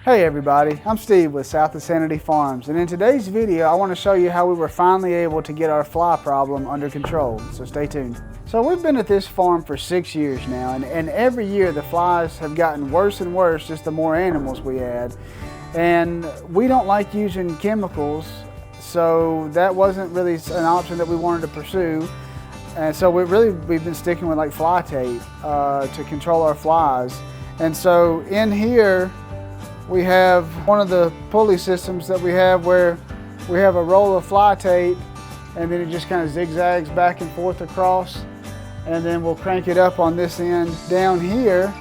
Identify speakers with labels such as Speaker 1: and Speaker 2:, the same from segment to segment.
Speaker 1: Hey everybody, I'm Steve with South of Sanity Farms, and in today's video I want to show you how we were finally able to get our fly problem under control, so stay tuned. So we've been at this farm for 6 years now, and every year the flies have gotten worse and worse just the more animals we add. And we don't like using chemicals, so that wasn't really an option that we wanted to pursue. And so we've been sticking with like fly tape to control our flies. And so in here we have one of the pulley systems that we have where we have a roll of fly tape, and then it just kind of zigzags back and forth across, and then we'll crank it up on this end down here,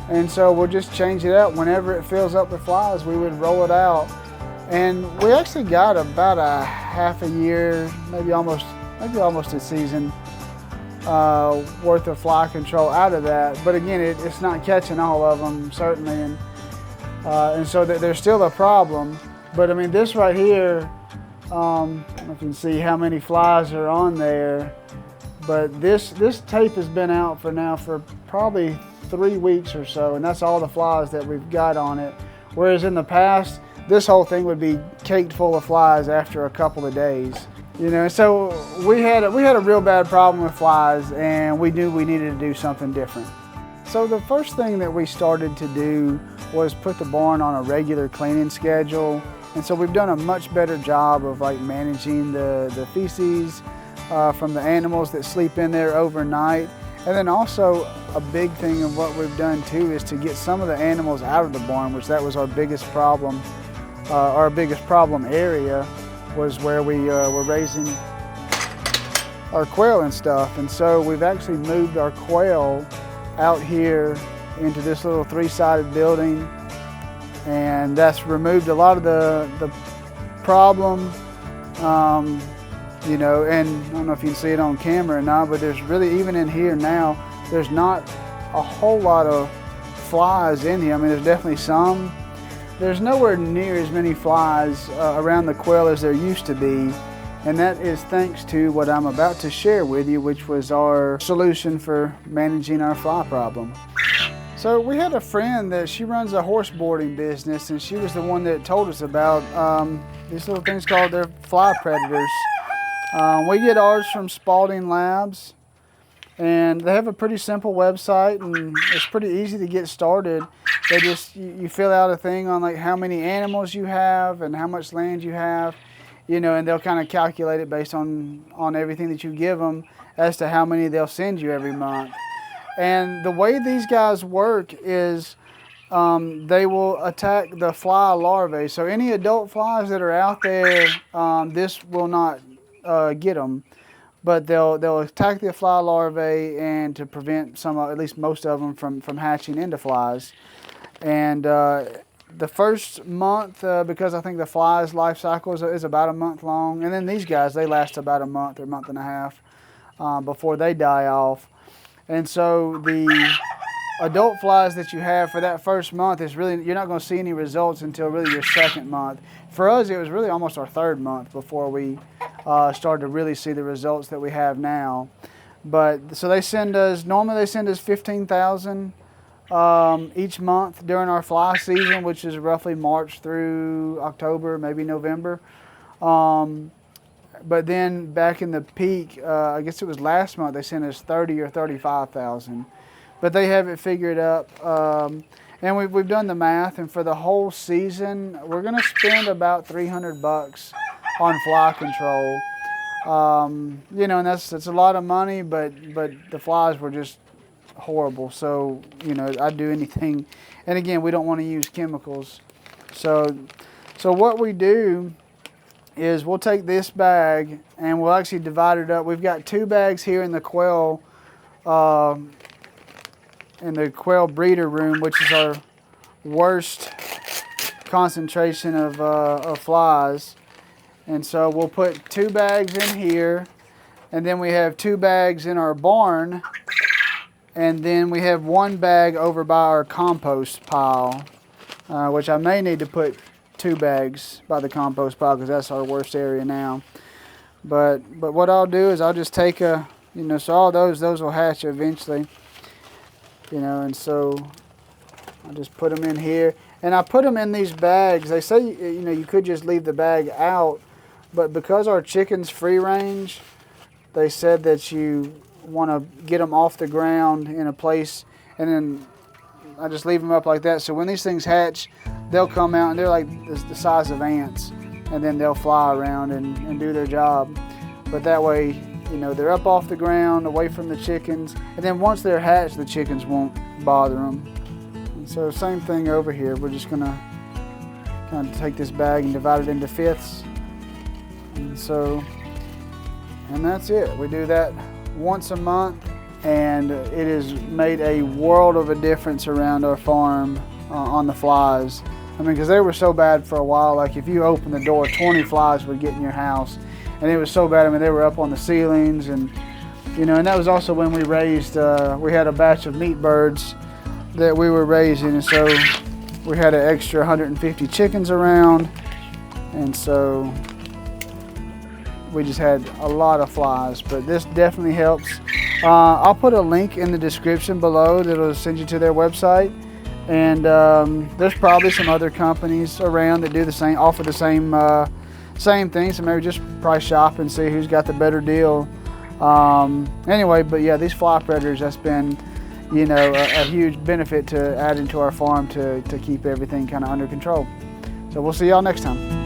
Speaker 1: and so we'll just change it out whenever it fills up with flies. We would roll it out, and we actually got about a half a year, maybe almost a season worth of fly control out of that. But again, it's not catching all of them, certainly, and so there's still a problem. But I mean, this right here, I don't know if you can see how many flies are on there, but this tape has been out for probably 3 weeks or so, and that's all the flies that we've got on it. Whereas in the past, this whole thing would be caked full of flies after a couple of days. You know, so we had a real bad problem with flies, and we knew we needed to do something different. So the first thing that we started to do was put the barn on a regular cleaning schedule. And so we've done a much better job of like managing the feces from the animals that sleep in there overnight. And then also a big thing of what we've done too is to get some of the animals out of the barn, which that was our biggest problem. Our biggest problem area was where we were raising our quail and stuff. And so we've actually moved our quail out here into this little 3-sided building, and that's removed a lot of the problem. You know, and I don't know if you can see it on camera or not, but there's really, even in here now, there's not a whole lot of flies in here. I mean, there's definitely some. There's nowhere near as many flies around the quail as there used to be. And that is thanks to what I'm about to share with you, which was our solution for managing our fly problem. So we had a friend that she runs a horse boarding business, and she was the one that told us about these little things called their fly predators. We get ours from Spalding Labs, and they have a pretty simple website, and it's pretty easy to get started. They just, you fill out a thing on like how many animals you have and how much land you have, you know, and they'll kind of calculate it based on everything that you give them as to how many they'll send you every month. And the way these guys work is they will attack the fly larvae. So any adult flies that are out there, this will not get them, but they'll attack the fly larvae, and to prevent some, at least most of them, from hatching into flies. And the first month, because I think the fly's life cycle is about a month long, and then these guys, they last about a month or month and a half before they die off. And so the adult flies that you have for that first month is really, you're not going to see any results until really your second month. For us, it was really almost our third month before we started to really see the results that we have now. But so they send us, normally they send us 15,000 each month during our fly season, which is roughly March through October, maybe November. But then back in the peak, I guess it was last month, they sent us 30 or 35,000. But they have it figured up. And we've done the math, and for the whole season, we're going to spend about $300 on fly control. You know, and that's a lot of money, but the flies were just horrible. So, you know, I'd do anything. And again, we don't want to use chemicals. So what we do is we'll take this bag and we'll actually divide it up. We've got 2 bags here in the quail breeder room, which is our worst concentration of flies. And so we'll put 2 bags in here, and then we have 2 bags in our barn, and then we have 1 bag over by our compost pile, which I may need to put 2 bags by the compost pile because that's our worst area now. But what I'll do is I'll just take a, you know, so all those will hatch eventually, you know, and so I'll just put them in here. And I put them in these bags. They say, you know, you could just leave the bag out, but because our chicken's free range, they said that you want to get them off the ground in a place, and then I just leave them up like that. So when these things hatch, they'll come out and they're like the size of ants, and then they'll fly around and do their job. But that way, you know, they're up off the ground, away from the chickens, and then once they're hatched, the chickens won't bother them. And so same thing over here. We're just gonna kind of take this bag and divide it into fifths. And that's it. We do that once a month, and it has made a world of a difference around our farm on the flies. I mean, because they were so bad for a while. Like if you open the door, 20 flies would get in your house. And it was so bad. I mean, they were up on the ceilings, and you know, and that was also when we raised. We had a batch of meat birds that we were raising, and so we had an extra 150 chickens around, and so we just had a lot of flies. But this definitely helps. I'll put a link in the description below that'll send you to their website, and there's probably some other companies around that do the same, offer the same thing, so maybe just price shop and see who's got the better deal. Anyway, but yeah, these fly predators, that's been, you know, a huge benefit to adding to our farm to keep everything kind of under control. So we'll see y'all next time.